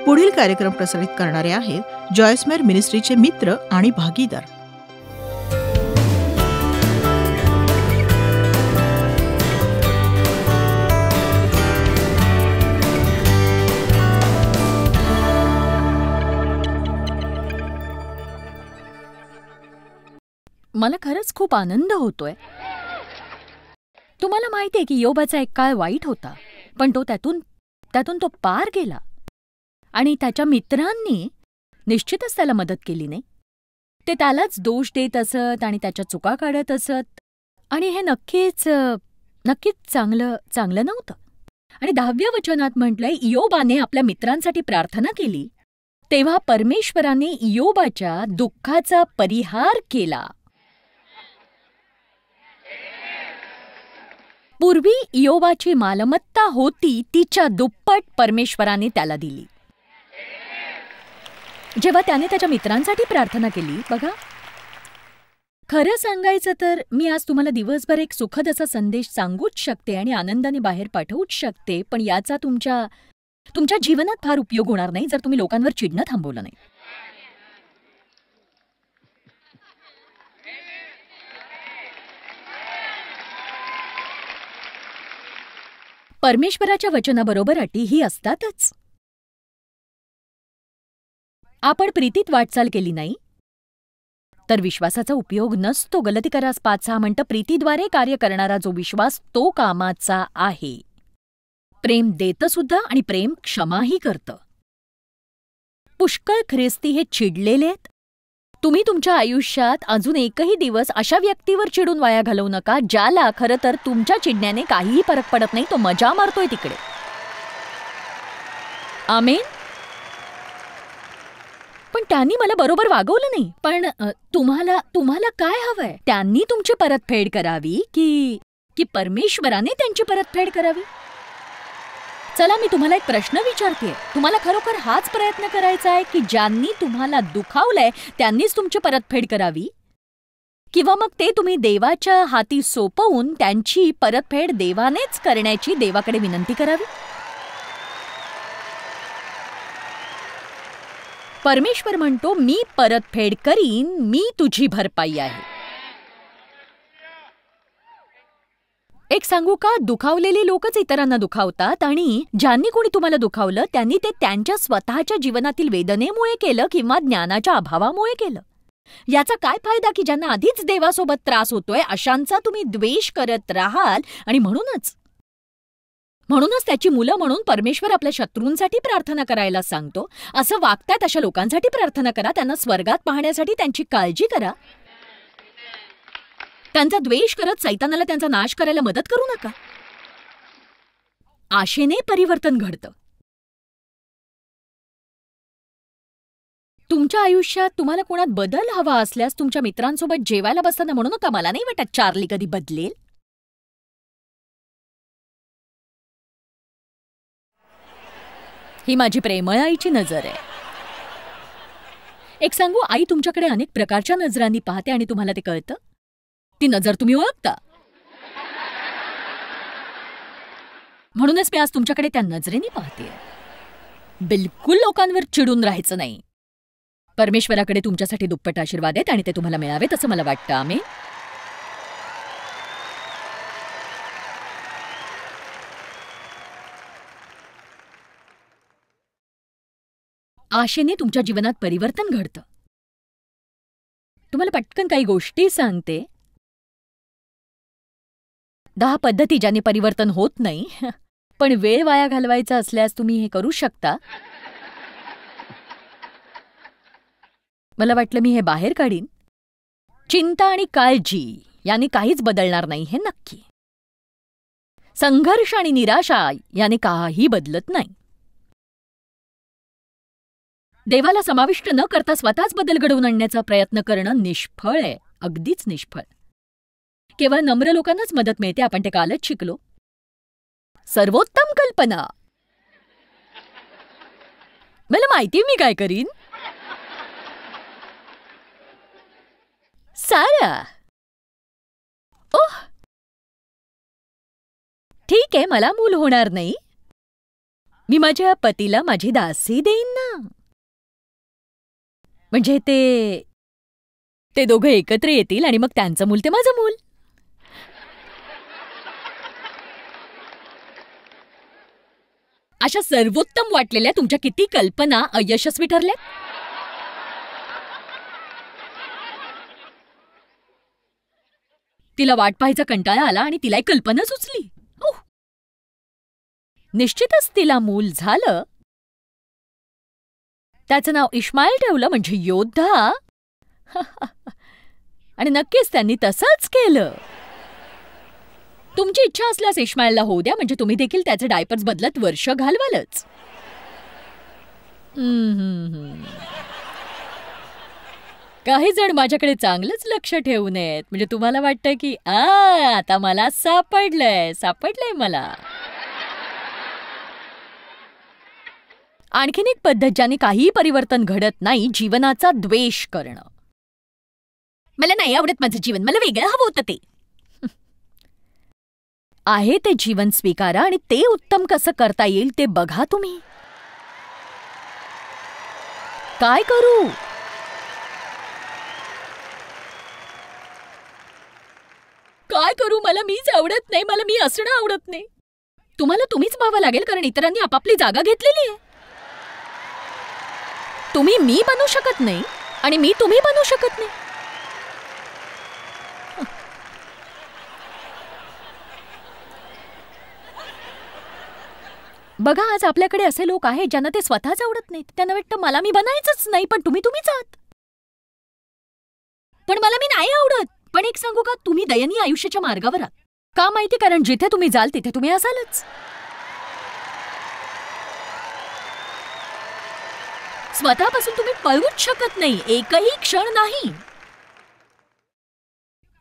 पुढील कार्यक्रम प्रसारित करणारे आहेत जॉयसमेर मिनिस्ट्रीचे मित्र आणि भागीदार. मला खरंच खूप आनंद होतोय. तुम्हाला माहिती आहे की योबाचा एक काळ वाईट होता, पण तो त्यातून तो पार गेला. आणि त्याच्या मित्रांनी निश्चितच त्याला मदत केली, नाही? ते त्यालाच दोष देत असत आणि त्याच्या चुका काढत असत. आणि हे नक्कीच चांगलं नव्हतं. आणि 10व्या वचनात म्हटलंय, इयोबाने आपल्या मित्रांसाठी प्रार्थना केली, तेव्हा परमेश्वराने इयोबाच्या दुःखाचा परिहार केला. पूर्वी इयोबाची मालमत्ता होती तिच्या दुप्पट परमेश्वराने त्याला दिली. जेव्हा त्याने त्याच्या मित्रांसाठी प्रार्थना केली, बघा, खरं सांगायचं तर मी आज तुम्हाला दिवसभर एक सुखद असा संदेश सांगूच शकते आणि आनंदाने बाहेर पाठवूच शकते, पण याचा तुमच्या जीवनात फार उपयोग होणार नाही जर तुम्ही लोकांवर चिडणं थांबवलं नाही. परमेश्वराच्या वचनाबरोबर अटीही असतातच. आपण प्रीतीत वाटचाल केली नाही तर विश्वासाचा उपयोग नसतो. गलतीकारास 5:6 म्हणतं, प्रीतीद्वारे कार्य करणारा जो विश्वास तो कामाचा आहे. प्रेम देतं सुद्धा आणि प्रेम क्षमाही करतं. पुष्कळ ख्रिस्ती हे चिडलेले आहेत. तुम्ही तुमच्या आयुष्यात अजून एकही दिवस अशा व्यक्तीवर चिडून वाया घालवू नका ज्याला खरं तर तुमच्या चिडण्याने काहीही फरक पडत नाही. तो मजा मारतोय तिकडे. आमेन. पण त्यांनी मला बरोबर वागवलं नाही. पण तुम्हाला काय हवंय? त्यांनी तुमची परतफेड करावी की परमेश्वराने त्यांची परतफेड करावी? चला, मी तुम्हाला एक प्रश्न विचारतेय. तुम्हाला खरोखर हाच प्रयत्न करायचा आहे की ज्यांनी तुम्हाला दुखावलंय त्यांनीच तुमची परतफेड करावी, किंवा मग ते तुम्ही देवाच्या हाती सोपवून त्यांची परतफेड देवानेच करण्याची देवाकडे विनंती करावी? परमेश्वर म्हणतो, मी परतफेड करीन, मी तुझी भरपाई आहे. एक सांगू का, दुखावलेली लोकच इतरांना दुखावतात आणि ज्यांनी कोणी तुम्हाला दुखावलं त्यांनी ते त्यांच्या स्वतःच्या जीवनातील वेदनेमुळे केलं किंवा ज्ञानाच्या अभावामुळे केलं. याचा काय फायदा की ज्यांना आधीच देवासोबत त्रास होतोय अशांचा तुम्ही द्वेष करत राहाल. आणि म्हणूनच त्याची मुलं म्हणून परमेश्वर आपल्या शत्रूंसाठी प्रार्थना करायला सांगतो. असं वागतात अशा लोकांसाठी प्रार्थना करा. त्यांना स्वर्गात पाहण्यासाठी त्यांची काळजी करा. त्यांचा द्वेष करत सैतानाला त्यांचा नाश करायला मदत करू नका. आशेने परिवर्तन घडतं. तुमच्या आयुष्यात तुम्हाला कोणात बदल हवा असल्यास तुमच्या मित्रांसोबत जेवायला बसताना म्हणू नका, मला नाही वाटत चार्ली कधी बदलेल. ही माझी प्रेमळ आईची नजर आहे. एक सांगू, आई तुमच्याकडे अनेक प्रकारच्या नजरांनी पाहते आणि तुम्हाला ते कळतं. ती नजर तुम्ही ओळखता. म्हणूनच मी आज तुमच्याकडे त्या नजरेने पाहते. बिलकुल लोकांवर चिडून राहायचं नाही. परमेश्वराकडे तुमच्यासाठी दुप्पट आशीर्वाद आहेत आणि ते तुम्हाला मिळावेत असं मला वाटतं. आमेन. आशेने तुमच्या जीवनात परिवर्तन घडतं. तुम्हाला पटकन काही गोष्टी सांगते. 10 पद्धती ज्याने परिवर्तन होत नाही, पण वेळ वाया घालवायचा असल्यास तुम्ही हे करू शकता. मला वाटलं मी हे बाहेर काढीन. चिंता आणि काळजी याने काहीच बदलणार नाही, हे नक्की. संघर्ष आणि निराशा याने काही बदलत नाही. देवाला समाविष्ट न करता स्वतःच बदल घडवून आणण्याचा प्रयत्न करणं निष्फळ आहे, अगदीच निष्फळ. केवळ नम्र लोकांनाच मदत मिळते. आपण ते कालच शिकलो. सर्वोत्तम कल्पना. मला माहिती मी काय करीन. सारा, ओह ठीक आहे, मला मूल होणार नाही. मी माझ्या पतीला माझी दासी देईन ना. म्हणजे ते दोघं एकत्र येतील आणि मग त्यांचं मूल ते माझं मूल. अशा सर्वोत्तम वाटलेल्या तुमच्या किती कल्पना अयशस्वी ठरल्या. तिला वाट पाहायचा कंटाळा आला आणि तिला एक कल्पना सुचली. निश्चितच तिला मूल झालं. त्याचं नाव इश्माईल ठेवलं, म्हणजे योद्धा. आणि नक्कीच त्यांनी तसंच केलं. तुमची इच्छा असल्यास इश्माईलला होऊ द्या, म्हणजे तुम्ही देखील त्याचे डायपर्स बदलत वर्ष घालवालच. काही जण माझ्याकडे चांगलंच लक्ष ठेवू नयेत, म्हणजे तुम्हाला वाटतं की आता मला सापडलंय मला. आणखीन एक पद्धत ज्याने काहीही परिवर्तन घडत नाही, जीवनाचा द्वेष करणं. मला नाही आवडत माझं जीवन, मला वेगळं हवं होतं ते. आहे ते जीवन स्वीकारा आणि ते उत्तम कसं करता येईल ते बघा तुम्ही. काय करू मला मीच आवडत नाही, मला मी असणं आवडत नाही. तुम्हाला तुम्हीच पाहावं लागेल, कारण इतरांनी आपापली जागा घेतलेली आहे. तुम्ही मी बनू शकत नाही आणि मी तुम्ही बनू शकत नाही. बघा, आज आपल्याकडे असे लोक आहेत ज्यांना ते स्वतःच आवडत नाहीत. त्यांना वाटतं मला मी बनायचंच नाही, पण तुम्हीच आहात. पण मला मी नाही आवडत. पण एक सांगू का, तुम्ही दयनीय आयुष्याच्या मार्गावर आहात. का माहिती? कारण जिथे तुम्ही जाल तिथे तुम्ही असालच. स्वतःपासून तुम्ही पळूच शकत नाही, एकही क्षण नाही.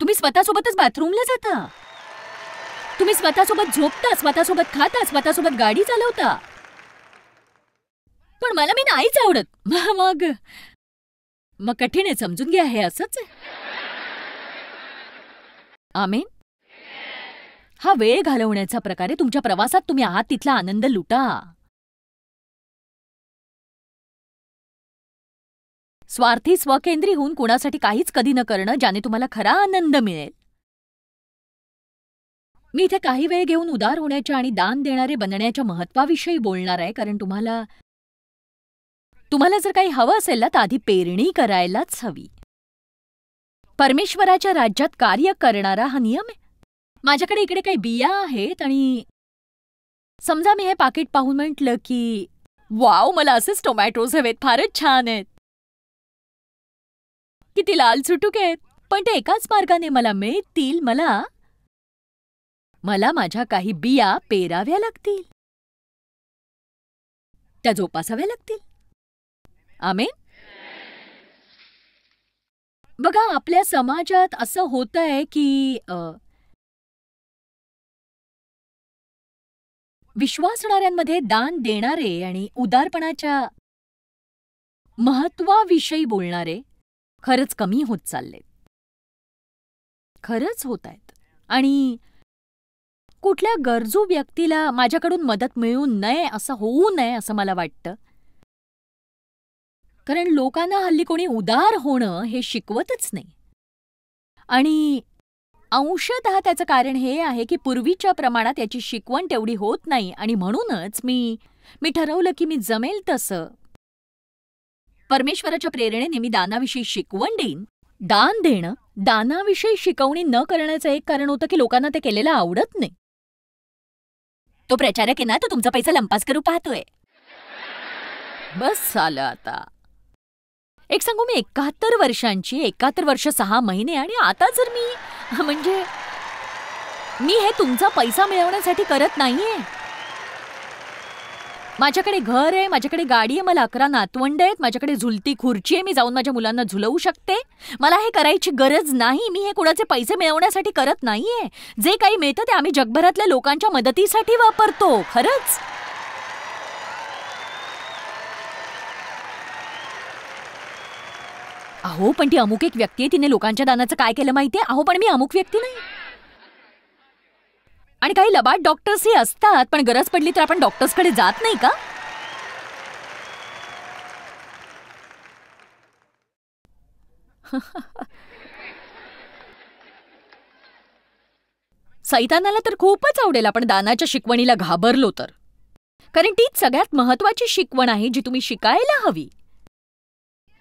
तुम्ही स्वतःसोबतच बाथरूमला जाता, तुम्ही स्वतःसोबत झोपता, स्वतःसोबत खाता, स्वतःसोबत गाडी चालवता. पण मला मी नाहीच आवडत. मग कठीण आहे, समजून घ्या, हे असंच आहे. आमेन. हा वेळ घालवण्याचा प्रकार आहे. तुमच्या प्रवासात तुम्ही आहात तिथला आनंद लुटा. स्वार्थी स्वकेंद्री होऊन कुणासाठी काहीच कधी न करणं, ज्याने तुम्हाला खरा आनंद मिळेल. मी इथे काही वेळ घेऊन उदार होण्याच्या आणि दान देणारे बनण्याच्या महत्वाविषयी बोलणार आहे, कारण तुम्हाला जर काही हवं असेल ना, तर आधी पेरणी करायलाच हवी. परमेश्वराच्या राज्यात कार्य करणारा हा नियम आहे. माझ्याकडे इकडे काही बिया आहेत आणि समजा मी हे पाकिट पाहून म्हटलं की वाव, मला असेच टोमॅटोज हवेत, फारच छान आहेत, किती लाल चुटुक आहेत, पण ते एकाच मार्गाने मला मिळतील. मला माझ्या काही बिया पेराव्या लागतील, त्या जोपासाव्या लागतील. आमेन. बघा, आपल्या समाजात असं होतंय की विश्वासणाऱ्यांमध्ये दान देणारे आणि उदारपणाच्या महत्वाविषयी बोलणारे खरंच कमी होत चाललेत. खरंच होत आहेत. आणि कुठल्या गरजू व्यक्तीला माझ्याकडून मदत मिळू नये, असं होऊ नये असं मला वाटतं. कारण लोकांना हल्ली कोणी उदार होणं हे शिकवतच नाही. आणि अंशतः त्याचं कारण हे आहे की पूर्वीच्या प्रमाणात याची शिकवण तेवढी होत नाही. आणि म्हणूनच मी ठरवलं की मी जमेल तसं परमेश्वराच्या प्रेरणेने मी दानाविषयी शिकवण देईन. दान देणं, दानाविषयी शिकवणी न करण्याचं एक कारण होतं की लोकांना ते केलेलं आवडत नाही. तो प्रचारक आहे ना, तो तुमचा पैसा लंपास करू पाहतोय. बस झालं आता. एक सांगू, मी 71 वर्षांची, 71 वर्ष 6 महिने, आणि आता जर मी हे तुमचा पैसा मिळवण्यासाठी करत नाहीये. माझ्याकडे घर आहे, माझ्याकडे गाडी आहे, मला 11 नातवंड आहेत, माझ्याकडे झुलती खुर्ची आहे, मी जाऊन माझ्या मुलांना झुलवू शकते. मला हे करायची गरज नाही. मी हे कुणाचे पैसे मिळवण्यासाठी करत नाहीये. जे काही मिळतं ते आम्ही जगभरातल्या लोकांच्या मदतीसाठी वापरतो. खरंच. अहो, पण ती अमुक एक व्यक्ती आहे, तिने लोकांच्या दानाचं काय केलं माहितीये? अहो, पण मी अमुक व्यक्ती नाही. आणि काही लबाड डॉक्टर्सही असतात, पण गरज पडली तर आपण डॉक्टर्सकडे जात नाही का? सैतानाला तर खूपच आवडेल आपण दानाच्या शिकवणीला घाबरलो तर, कारण तीच सगळ्यात महत्वाची शिकवण आहे जी तुम्ही शिकायला हवी.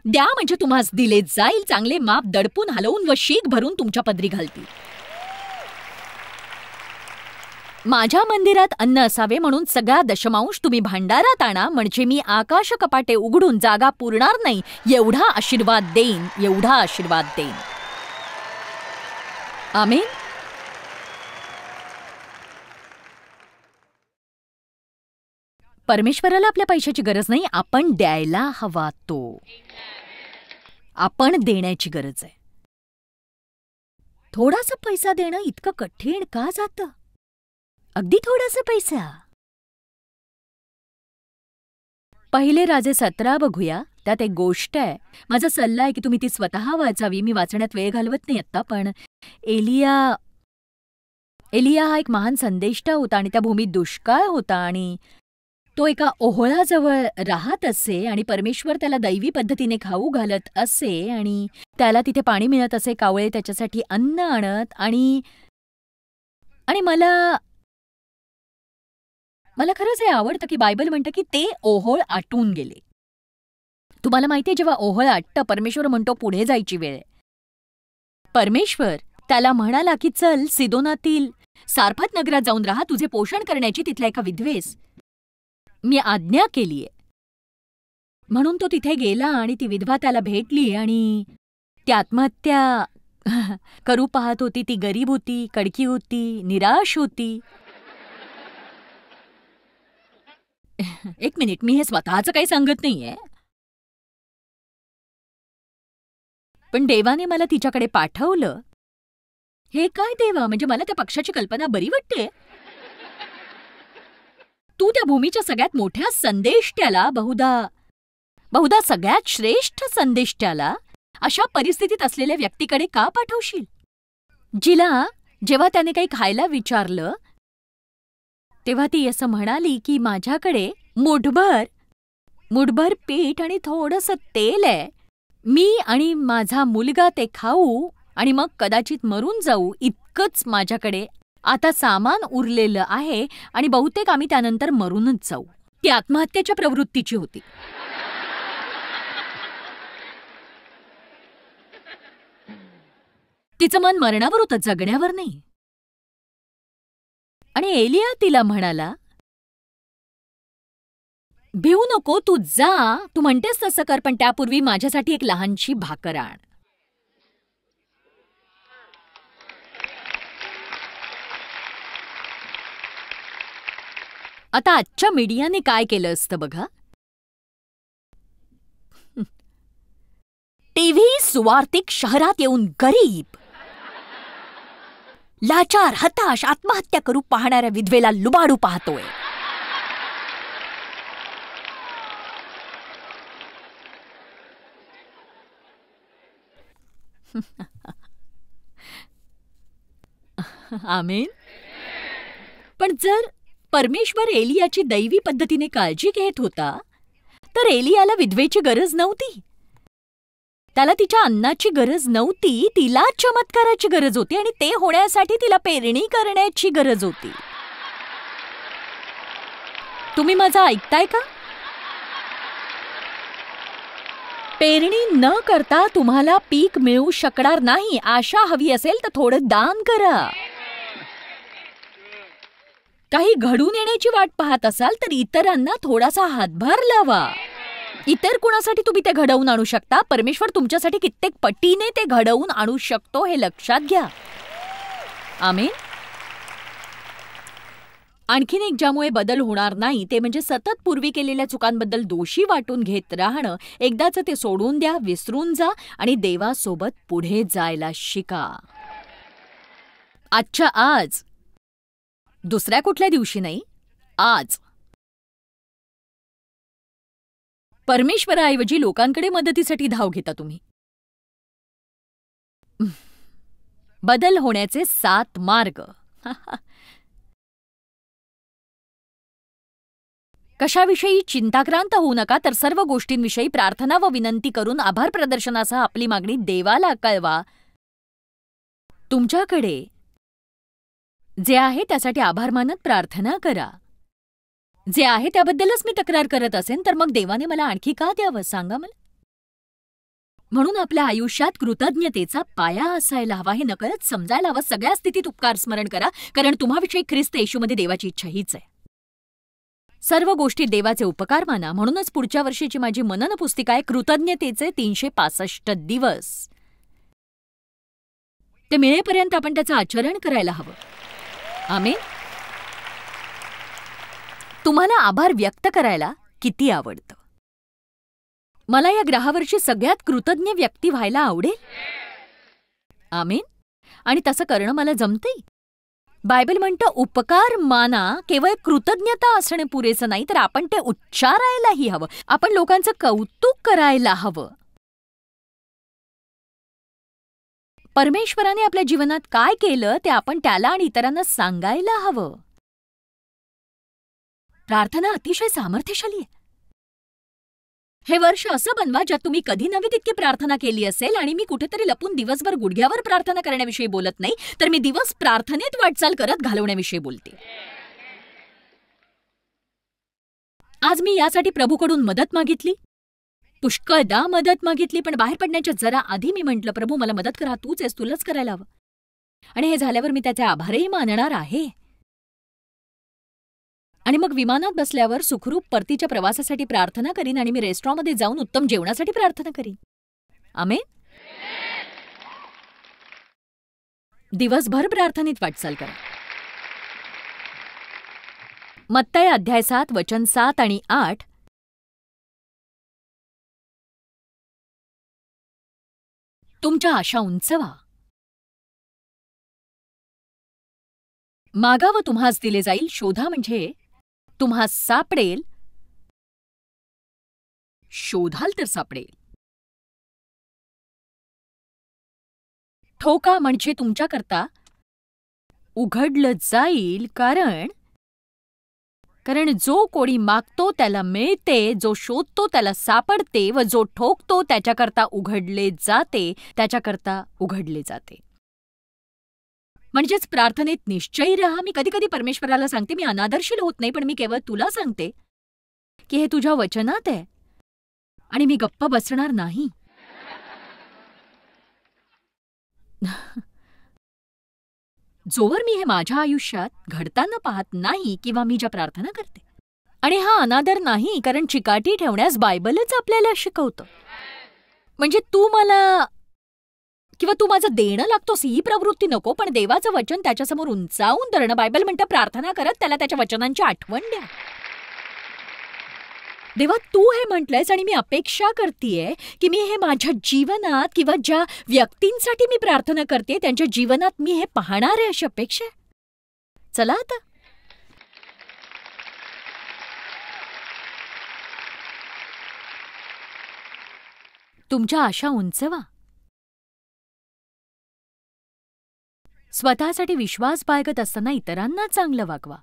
द्या म्हणजे तुम्हास दिले जाईल, चांगले माप दडपून हलवून व शीख भरून तुमच्या पदरी घालतील. माझ्या मंदिरात अन्न असावे म्हणून सगळा दशमांश तुम्ही भांडारात आणा, म्हणजे मी आकाश कपाटे उघडून जागा पुरणार नाही एवढा आशीर्वाद देईन, एवढा आशीर्वाद देईन. आमेन. परमेश्वराला आपल्या पैशाची गरज नाही, आपण द्यायला हवा तो. आपण देण्याची गरज आहे. थोडासा पैसा देणं इतकं कठीण का जातं? अगदी थोडासा पैसा. पहिले राजे 17 बघूया. त्यात एक गोष्ट आहे. माझा सल्ला आहे की तुम्ही ती स्वतः वाचावी. मी वाचण्यात वेळ घालवत नाही आत्ता, पण एलिया हा एक महान संदेष्टा होता आणि त्या भूमीत दुष्काळ होता आणि तो एका ओहळाजवळ राहत असे आणि परमेश्वर त्याला दैवी पद्धतीने खाऊ घालत असे आणि त्याला तिथे पाणी मिळत असे. कावळे त्याच्यासाठी अन्न आणत आणि मला खरंच हे आवडतं की बायबल म्हणतं की ते ओहोळ आटून गेले. तुम्हाला माहितीये, जेव्हा ओहोळ आटतं, परमेश्वर म्हणतो पुढे जायची वेळ आहे. परमेश्वर त्याला म्हणाला की चल सिदोनातील सारफत नगरात जाऊन राहा, तुझे पोषण करण्याची तिथल्या एका विधवेस मी आज्ञा केलीये. म्हणून तो तिथे गेला आणि ती विधवा त्याला भेटली आणि ती आत्महत्या करू पाहत होती. ती गरीब होती, कडकी होती, निराश होती. एक मिनिट, मी हे स्वतःचं काही सांगत नाहीये, पण देवाने मला तिच्याकडे पाठवलं. हे काय देवा, म्हणजे मला त्या पक्षाची कल्पना बरी वाटते. तू त्या भूमीच्या सगळ्यात मोठ्या संदेष्ट्याला, बहुधा सगळ्यात श्रेष्ठ संदेष्ट्याला अशा परिस्थितीत असलेल्या व्यक्तीकडे का पाठवशील, जिला जेव्हा त्याने काही खायला विचारलं तेव्हा ती असं म्हणाली की माझ्याकडे मुठभर पीठ आणि थोडंसं तेल आहे, मी आणि माझा मुलगा ते खाऊ आणि मग कदाचित मरून जाऊ, इतकंच माझ्याकडे आता सामान उरलेलं आहे आणि बहुतेक आम्ही त्यानंतर मरूनच जाऊ. ती आत्महत्येच्या प्रवृत्तीची होती. तिचं मन मरणावर होतं, जगण्यावर नाही. आणि एलिया तिला म्हणाला, भिवू नको, तू जा, तू म्हणतेस तसं कर, पण त्यापूर्वी माझ्यासाठी एक लहानशी भाकर आण. आता आजच्या मीडियाने काय केलं असतं बघा. टीव्ही सुवार्तिक शहरात येऊन गरीब, लाचार, हताश, आत्महत्या करू पाहणाऱ्या विधवेला लुबाडू पाहतोय. आमेन. पण जर परमेश्वर एलियाची दैवी पद्धतीने काळजी घेत होता तर एलियाला विधवेची गरज नव्हती. त्याला तिच्या अन्नाची गरज नव्हती, तिला चमत्काराची गरज होती आणि ते होण्यासाठी तिला पेरणी करण्याची गरज होती. तुम्ही माझं ऐकताय का? पेरणी न करता तुम्हाला पीक मिळू शकणार नाही. आशा हवी असेल तर थोडं दान करा. काही घडून येण्याची वाट पाहत असाल तर इतरांना थोडासा हातभार लावा. इतर कुणासाठी तुम्ही ते घडवून आणू शकता, परमेश्वर तुमच्यासाठी कित्येक पटीने ते घडवून आणू शकतो, हे लक्षात घ्या. आमेन. आणखीन एक ज्यामुळे बदल होणार नाही ते म्हणजे सतत पूर्वी केलेल्या चुकांबद्दल दोषी वाटून घेत राहणं. एकदाच ते सोडून द्या, विसरून जा आणि देवासोबत पुढे जायला शिका. आजच्या आज, दुसऱ्या कुठल्या दिवशी नाही, आज. परमेश्वराऐवजी लोकांकडे मदतीसाठी धाव घेता तुम्ही. बदल होण्याचे 7 मार्ग. कशाविषयी चिंताक्रांत होऊ नका, तर सर्व गोष्टींविषयी प्रार्थना व विनंती करून आभार प्रदर्शनासह आपली मागणी देवाला कळवा. तुमच्याकडे जे आहे त्यासाठी आभार मानत प्रार्थना करा. जे आहे त्याबद्दलच मी तक्रार करत असेन तर मग देवाने मला आणखी का द्यावं सांगा मला. म्हणून आपल्या आयुष्यात कृतज्ञतेचा पाया असायला हवा, हे नकळत समजायला हवं. सगळ्या स्थितीत उपकार स्मरण करा, कारण तुम्हाविषयी ख्रिस्त येशूमध्ये देवाची इच्छा हीच आहे. सर्व गोष्टी देवाचे उपकार माना. म्हणूनच पुढच्या वर्षीची माझी मनन पुस्तिका आहे कृतज्ञतेचे 365 दिवस. ते मिळेपर्यंत आपण त्याचं आचरण करायला हवं. आमेन. तुम्हाला आभार व्यक्त करायला किती आवडतं? मला या ग्रहावरची सगळ्यात कृतज्ञ व्यक्ती व्हायला आवडेल. आमेन. आणि तसं करणं मला जमतंय. बायबल म्हणतं उपकार माना. केवळ कृतज्ञता असणे पुरेसं नाही, तर आपण ते उच्चारायलाही हवं. आपण लोकांचं कौतुक करायला हवं. परमेश्वराने आपल्या जीवनात काय केलं ते आपण त्याला आणि इतरांना सांगायला हवं. प्रार्थना अतिशय सामर्थ्यशाली आहे. हे वर्ष असं बनवा ज्यात तुम्ही कधी नव्हे तितकी प्रार्थना केली असेल. आणि मी कुठेतरी लपून दिवसभर गुडघ्यावर प्रार्थना करण्याविषयी बोलत नाही, तर मी दिवस प्रार्थनेत वाटचाल करत घालवण्याविषयी बोलते. आज मी यासाठी प्रभूकडून मदत मागितली, पुष्कळदा मदत मागितली. पण बाहेर पडण्याच्या जरा आधी मी म्हटलं, प्रभू मला मदत करा, तूच आहेस, तुलाच करायला हवं. आणि हे झाल्यावर मी त्याचे आभारही मानणार आहे. आणि मग विमानात बसल्यावर सुखरूप परतीच्या प्रवासासाठी प्रार्थना करीन. आणि मी रेस्टॉरंटमध्ये जाऊन उत्तम जेवणासाठी प्रार्थना करीन. आमेन. दिवसभर प्रार्थनेत वाटचाल करा. मत्तय अध्याय 7 वचन 7 आणि 8. तुमच्या आशा उंचवा. मागा व तुम्हास दिले जाईल. शोधा म्हणजे तुम्हास सापडेल. शोधाल तर सापडेल. ठोका म्हणजे तुमच्याकरता उघडलं जाईल. कारण जो कोणी मागतो त्याला मिळते, जो शोधतो त्याला सापडते, व जो ठोकतो त्याच्याकरता उघडले जाते. म्हणजेच प्रार्थनेत निश्चयी राहा. मी कधी कधी परमेश्वराला सांगते, मी अनादरशील होत नाही, पण मी केवळ तुला सांगते की हे तुझ्या वचनात आहे आणि मी गप्प बसणार नाही. जोवर मी हे माझ्या आयुष्यात घडताना पाहत नाही किंवा मी ज्या प्रार्थना करते. आणि हा अनादर नाही, कारण चिकाटी ठेवण्यास बायबलच आपल्याला शिकवतं. म्हणजे तू मला किंवा तू माझं देणं लागतोस ही प्रवृत्ती नको, पण देवाचं वचन त्याच्यासमोर उंचावून धरणं. बायबल म्हणतं प्रार्थना करत त्याला त्याच्या वचनांची आठवण द्या. देवा तू हे म्हटलंयस आणि मी अपेक्षा करतेय की मी हे माझ्या जीवनात किंवा ज्या व्यक्तींसाठी मी प्रार्थना करते त्यांच्या जीवनात मी हे पाहणार आहे, अशी अपेक्षा आहे. चला आता तुमच्या आशा उंचवा. स्वतःसाठी विश्वास बाळगत असताना इतरांना चांगलं वागवा.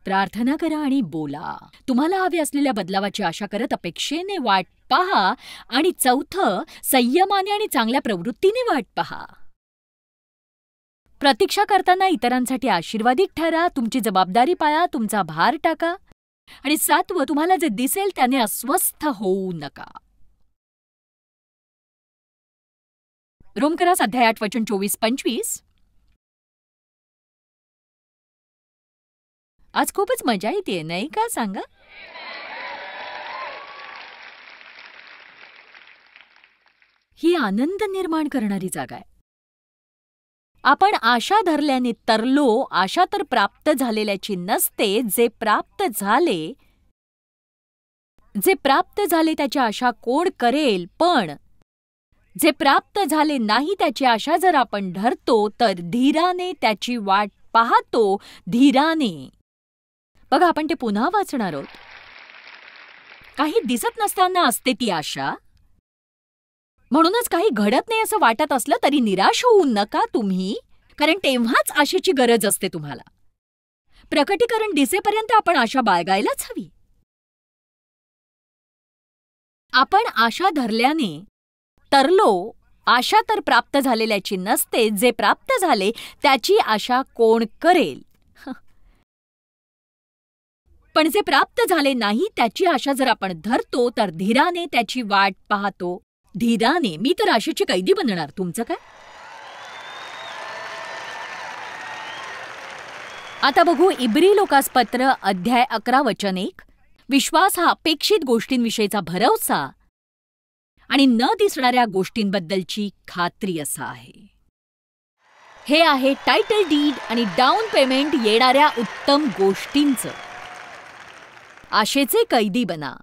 प्रार्थना करा आणि बोला. तुम्हाला हवे असलेल्या बदलावाची आशा करत अपेक्षेने वाट पहा. आणि चौथं, संयमाने आणि चांगल्या प्रवृत्तीने वाट पहा. प्रतीक्षा करताना इतरांसाठी आशीर्वादिक ठरा. तुमची जबाबदारी पाळा, तुमचा भार टाका. आणि 7वं, तुम्हाला जे दिसेल त्याने अस्वस्थ होऊ नका. रोमकरास अध्याय 8 वचन 24-25. आज खूपच मजा येते नाही का सांगा? ही आनंद निर्माण करणारी जागा आहे. आपण आशा धरल्याने तरलो. आशा तर प्राप्त झालेल्याची नसते. जे प्राप्त झाले त्याची आशा कोण करेल? पण जे प्राप्त झाले नाही त्याची आशा जर आपण धरतो तर धीराने त्याची वाट पाहतो. धीराने. बघा आपण ते पुन्हा वाचणार आहोत. काही दिसत नसताना असते ती आशा. म्हणूनच काही घडत नाही असं वाटत असलं तरी निराश होऊ नका तुम्ही, कारण तेव्हाच आशेची गरज असते तुम्हाला. प्रकटीकरण दिसेपर्यंत आपण आशा बाळगायलाच हवी. आपण आशा धरल्याने तरलो, आशा तर प्राप्त झालेल्याची नसते, जे प्राप्त झाले त्याची आशा कोण करेल. पण जे प्राप्त झाले नाही त्याची आशा जर आपण धरतो तर धीराने त्याची वाट पाहतो. धीराने. मी तर आशेची कैदी बनणार. तुमचं काय? आता बघू इब्री पत्र अध्याय 11 वचन 1. विश्वास हा अपेक्षित गोष्टींविषयीचा भरवसा आणि न दिसणाऱ्या गोष्टींबद्दलची खात्री असा आहे. हे आहे टायटल डीड आणि डाऊन पेमेंट येणाऱ्या उत्तम गोष्टींचं. आशेचे कैदी बना.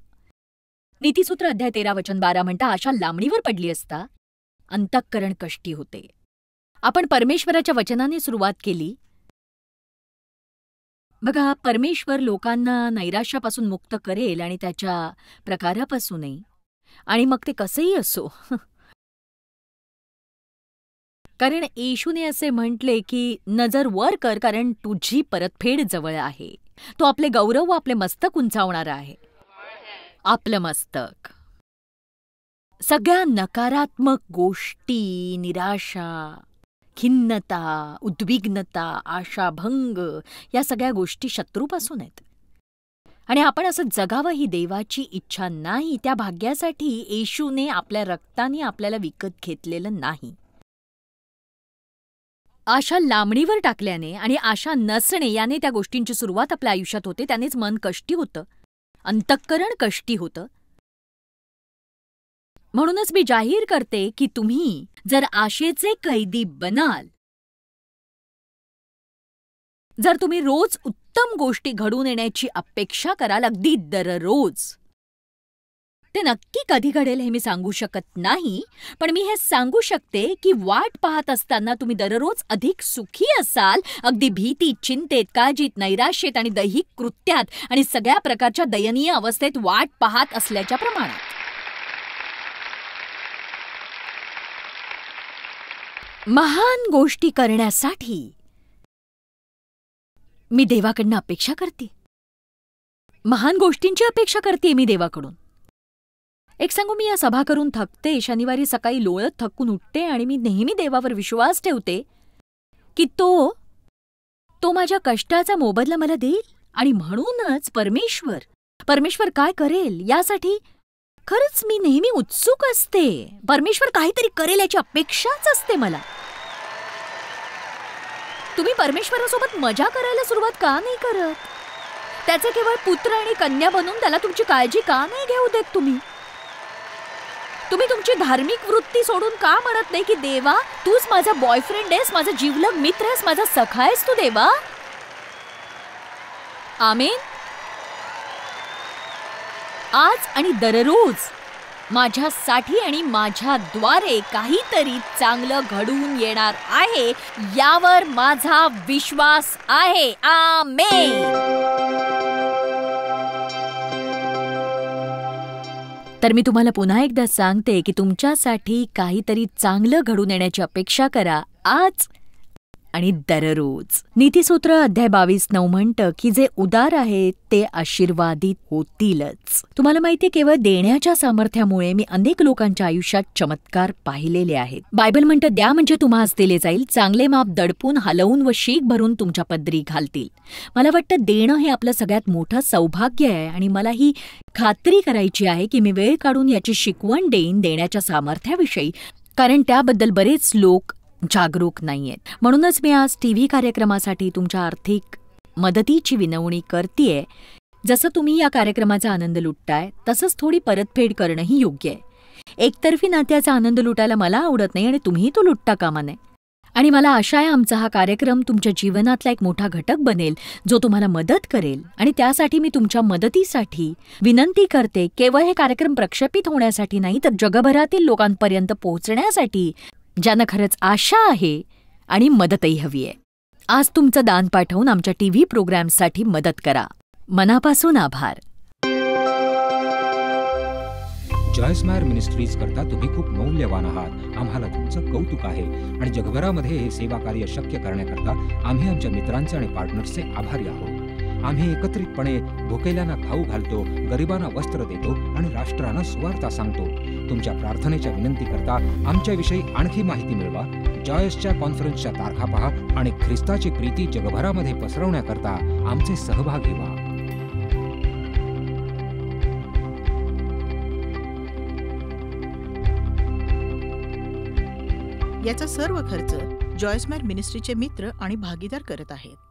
नीतिसूत्र अध्याय 13 वचन 12 म्हणता, आशा लांबणीवर पडली असता अंतःकरण कष्टी होते. आपण परमेश्वराच्या वचनाने सुरुवात केली. बघा, परमेश्वर लोकांना नैराश्यापासून मुक्त करेल आणि त्याच्या प्रकारापासूनही, आणि मग ते कसंही असो. कारण येशूने असे म्हटले की नजर वर कर, कारण तुझी परतफेड जवळ आहे. तो आपले गौरव व आपले मस्तक उंचावणारा आहे. आपलं मस्तक. सगळ्या नकारात्मक गोष्टी, निराशा, खिन्नता, उद्विग्नता, आशाभंग या सगळ्या गोष्टी शत्रूपासून आहेत. आणि आपण असं जगावं ही देवाची इच्छा नाही. त्या भाग्यासाठी येशूने आपल्या रक्ताने आपल्याला विकत घेतलेलं नाही. आशा लांबणीवर टाकल्याने आणि आशा नसणे याने त्या गोष्टींची सुरुवात आपल्या आयुष्यात होते. त्यानेच मन कष्टी होतं, अंतःकरण कष्टी होतं. म्हणूनच मी जाहीर करते की तुम्ही जर आशेचे कैदी बनाल, जर तुम्ही रोज उत्तम गोष्टी घडून येण्याची अपेक्षा कराल, अगदी दररोज, ते नक्की कधी घडेल हे मी सांगू शकत नाही. पण मी हे सांगू शकते की वाट पाहत असताना तुम्ही दररोज अधिक सुखी असाल, अगदी भीतीत, चिंतेत, काळजीत, नैराश्येत आणि दैहिक कृत्यात आणि सगळ्या प्रकारच्या दयनीय अवस्थेत वाट पाहत असल्याच्या प्रमाणात. महान गोष्टी करण्यासाठी मी देवाकडनं अपेक्षा करते. महान गोष्टींची अपेक्षा करते मी देवाकडून. एक सांगू, मी या सभा करून थकते, शनिवारी सकाळी लोळत थकून उठते आणि मी नेहमी देवावर विश्वास ठेवते की तो माझ्या कष्टाचा मोबदला मला देईल. आणि म्हणूनच परमेश्वर काय करेल यासाठी खरंच मी नेहमी उत्सुक असते. परमेश्वर काहीतरी करेल याची अपेक्षाच असते मला. तुम्ही परमेश्वरासोबत मजा करायला सुरुवात का नाही करत? त्याचे केवळ पुत्र आणि कन्या बनून त्याला तुमची काळजी का नाही घेऊ देत? तुम्ही तुमची धार्मिक वृत्ती सोडून का म्हणत नाही की देवा, तूच माझा बॉयफ्रेंड आहेस, माझा जीवलग मित्र आहेस, माझा सखा आहेस तू देवा? आमेन. आज आणि दररोज माझ्यासाठी आणि माझ्याद्वारे काहीतरी चांगलं घडून येणार आहे यावर माझा विश्वास आहे. आमेन. तर मी तुम्हाला पुन्हा एकदा सांगते की तुमच्यासाठी काहीतरी चांगलं घडून येण्याची अपेक्षा करा आज आणि दररोज. नीतिसूत्र अध्याय 22:9 म्हणतं की जे उदार आहेत ते आशीर्वादित होतीलच. तुम्हाला माहिती, केवळ देण्याच्या सामर्थ्यामुळे मी अनेक लोकांच्या आयुष्यात चमत्कार पाहिलेले आहेत. बायबल म्हणतं, द्या म्हणजे तुम्हास दिले जाईल, चांगले माप दडपून, हलवून व शीक भरून तुमच्या पदरी घालतील. मला वाटतं देणं हे आपलं सगळ्यात मोठं सौभाग्य आहे आणि मला ही खात्री करायची आहे की मी वेळ काढून याची शिकवण देईन देण्याच्या सामर्थ्याविषयी, कारण त्याबद्दल बरेच लोक जागरूक नाहीयेत. म्हणूनच मी आज टीव्ही कार्यक्रमासाठी तुमच्या आर्थिक मदतीची विनवणी करतेय. जसं तुम्ही या कार्यक्रमाचा आनंद लुटताय तसंच थोडी परतफेड करणंही योग्य आहे. एकतर्फी नात्याचा आनंद लुटायला मला आवडत नाही आणि तुम्ही तो लुटता कामा नये. आणि मला आशा आहे आमचा हा कार्यक्रम तुमच्या जीवनातला एक मोठा घटक बनेल जो तुम्हाला मदत करेल. आणि त्यासाठी मी तुमच्या मदतीसाठी विनंती करते, केवळ हे कार्यक्रम प्रक्षेपित होण्यासाठी नाही तर जगभरातील लोकांपर्यंत पोहोचण्यासाठी, ज्यांना खरंच आशा आहे आणि मदतही हवी आहे. आज तुमचं दान पाठवून आमच्या टीव्ही प्रोग्रामसाठी मदत करा. मनापासून आभार. जॉयस्मायर मिनिस्ट्रीज करता तुम्ही खूप मौल्यवान आहात. आम्हाला तुमचं कौतुक आहे आणि जगभरामध्ये हे सेवा कार्य शक्य करण्याकरता आम्ही आमच्या मित्रांचे आणि पार्टनर्सचे आभारी आहोत. आम्ही एकत्रितपणे भुकेल्यांना खाऊ घालतो, गरिबांना वस्त्र देतो आणि राष्ट्रांना सुवार्ता सांगतो. तुमच्या प्रार्थनेच्या विनंती करता आमच्याविषयी आणखी माहिती मिळवा. जॉयसच्या कॉन्फरन्सच्या तारखा पहा आणि ख्रिस्ताची प्रीती जगभरामध्ये पसरवण्याकरता आमचे सहभागी व्हा. याचा सर्व खर्च जॉयस्मायर मिनिस्ट्रीचे मित्र आणि भागीदार करत आहेत.